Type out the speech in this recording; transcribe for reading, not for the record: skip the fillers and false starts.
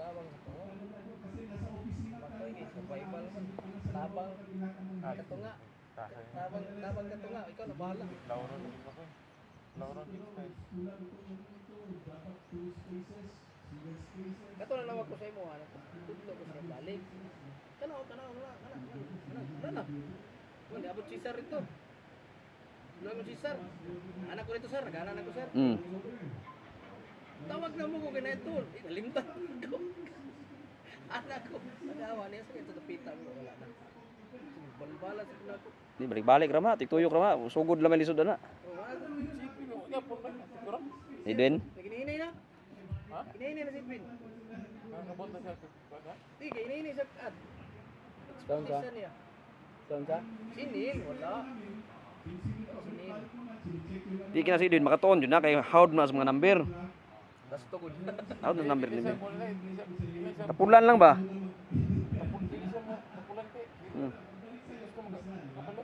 tabang sa tunga. Patay kay survival man. Tabang katunga. Tabang katunga, ikaw na bahala. Lauro din ako. Lauro din style. Kato na nawag ko sa imo ano. Tudlo ko sa balik. Kana wala. Wala abot si Sir ito. Wala mo si Sir. Anak ko rito Sir, nag-anak ko Sir. Tawag na mo ko kay Netol. Nalimtan ko. Anak ko. Nagawa niya sa ito tapita mo wala na. Balbala sa ko. Di balik-balik rama, tiktuyok rama, sugod lang lisod na. Sipin mo, ya po ba? Siguro? Edwin, Naginhinay na. Ha? Hinahinay na si Pin. Nakakabot na siya. Di, hinahinay sa ad. Saan sa? Isa niya. saan sa? Sinil, wala. Sinil. Di kina si Edwin makatuon jud na kay hawd na sa mga number. Tas tugod. Hawd na number ni. Hindi siya Kapulan lang ba? Napulan kay. Hmm. Gusto mo kapalo?